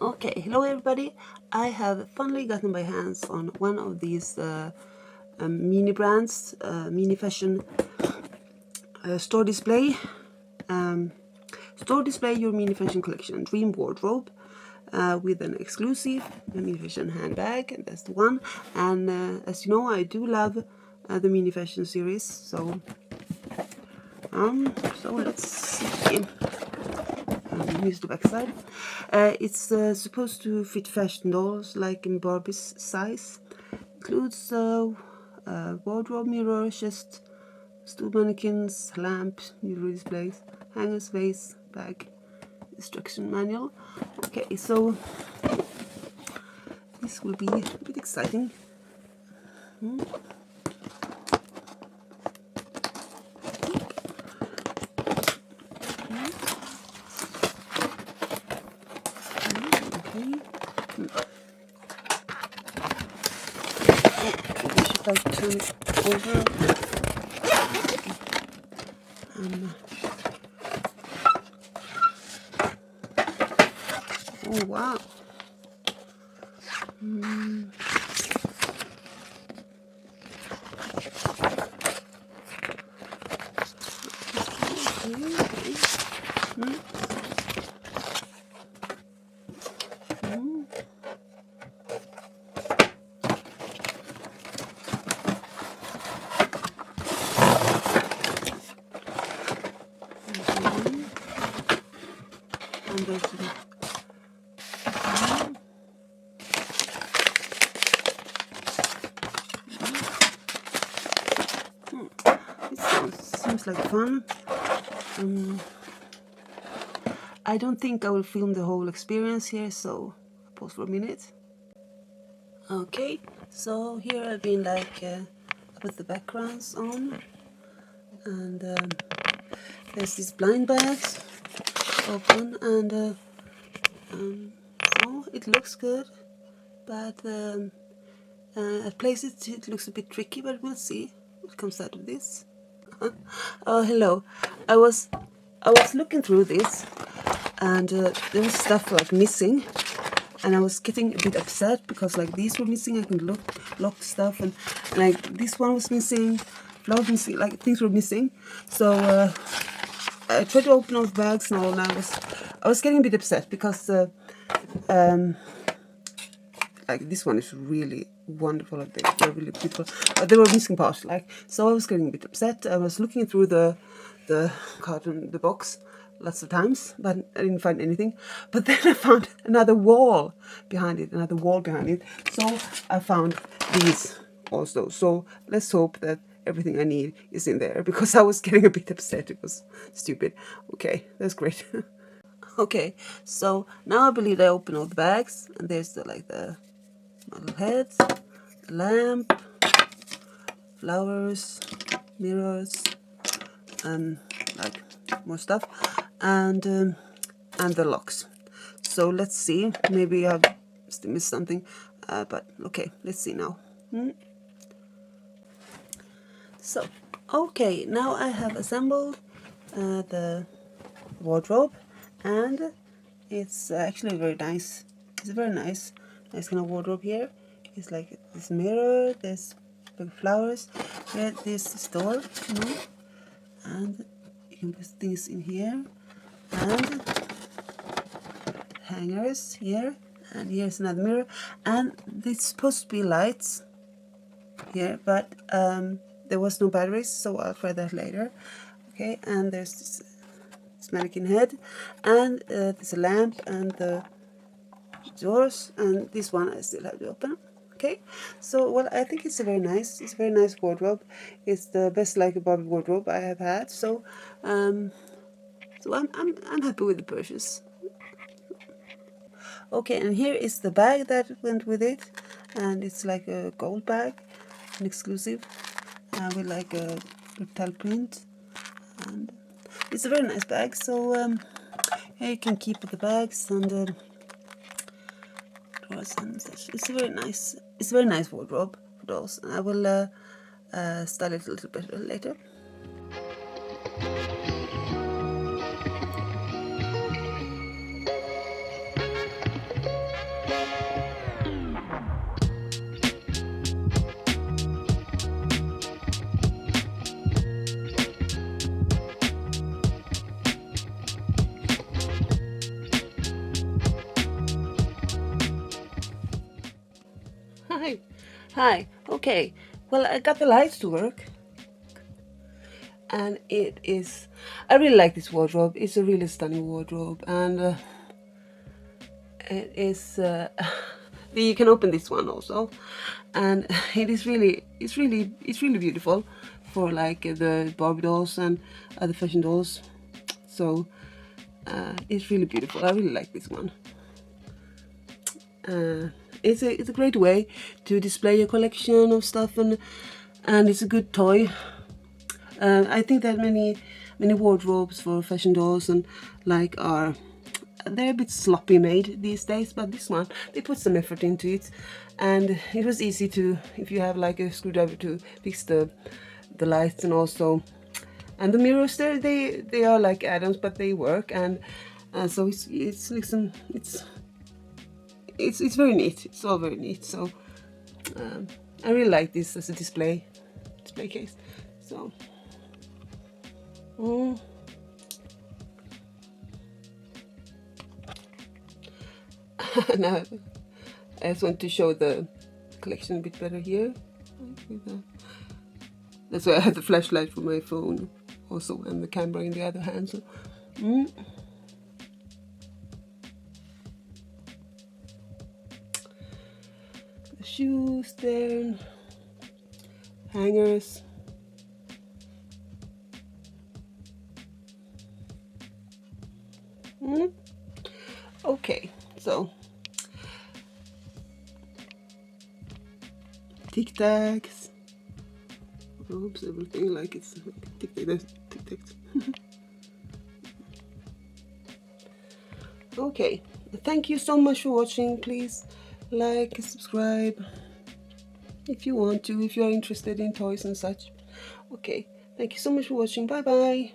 Okay, hello everybody. I have finally gotten my hands on one of these mini brands, mini fashion store display. Store display your mini fashion collection, dream wardrobe, with an exclusive mini fashion handbag, and that's the one. And as you know, I do love the mini fashion series. So let's see. Here's the backside. It's supposed to fit fashion dolls like in Barbie's size. Includes wardrobe, mirror, chest, stool mannequins, lamp, jewelry displays, hangers, vase, bag, instruction manual. Okay, so this will be a bit exciting. I should turn it over. Oh wow. And there's it seems like fun. I don't think I will film the whole experience here, so I'll pause for a minute. Okay, so here I've been like put the backgrounds on, and there's these blind bags open, and so it looks good, but at places it looks a bit tricky, but we'll see what comes out of this. Oh, hello. I was looking through this, and there was stuff like missing, and I was getting a bit upset because like these were missing. I can lock stuff, and like this one was missing, flowers missing, like things were missing. So I tried to open all the bags and all, and I was getting a bit upset because like this one is really wonderful, like they're really beautiful, but they were missing parts, like, so I was getting a bit upset. I was looking through the carton, the box, lots of times, but I didn't find anything. But then I found another wall behind it, so I found these also. So let's hope that everything I need is in there, because I was getting a bit upset. It was stupid. Okay, that's great. Okay, so now I believe I open all the bags, and there's the model heads, the lamp, flowers, mirrors, and like more stuff, and the locks. So let's see, maybe I've still missed something, but okay, let's see now. So okay, now I have assembled the wardrobe, and it's actually very nice. It's a very nice kind of wardrobe here. It's like this mirror, there's big flowers, here this door, and you can put things in here, and hangers here, and here's another mirror, and there's supposed to be lights here, but there was no batteries, so I'll try that later. Okay, and there's this mannequin head, and there's a lamp, and the doors, and this one I still have to open. Okay, so well, I think it's a very nice wardrobe. It's the best like a Barbie wardrobe I have had. So I'm happy with the purchase. Okay, and here is the bag that went with it, and it's like a gold bag, an exclusive, with like a reptile print, and it's a very nice bag. So here you can keep the bags and drawers and such. It's a very nice wardrobe for dolls. I will style it a little bit later. Hi. Okay. Well, I got the lights to work, and it is. I really like this wardrobe. It's a really stunning wardrobe, and it is. You can open this one also, and it is really. It's really beautiful, for like the Barbie dolls and other fashion dolls. So it's really beautiful. I really like this one. It's a great way to display your collection of stuff, and it's a good toy. I think that many wardrobes for fashion dolls and like they're a bit sloppy made these days, but this one, they put some effort into it, and it was easy to, if you have like a screwdriver, to fix the lights, and also, and the mirrors there, they are like add-ons, but they work, and so it's like some, it's very neat. It's all very neat. So I really like this as a display case. So now I just want to show the collection a bit better here. That's why I have the flashlight for my phone also, and the camera in the other hand. So the shoes there, hangers. Okay, so Tic Tacs. Oops, everything like it's Tic Tacs. Okay, thank you so much for watching. Please like, subscribe if you want to, if you are interested in toys and such. Okay, thank you so much for watching. Bye bye.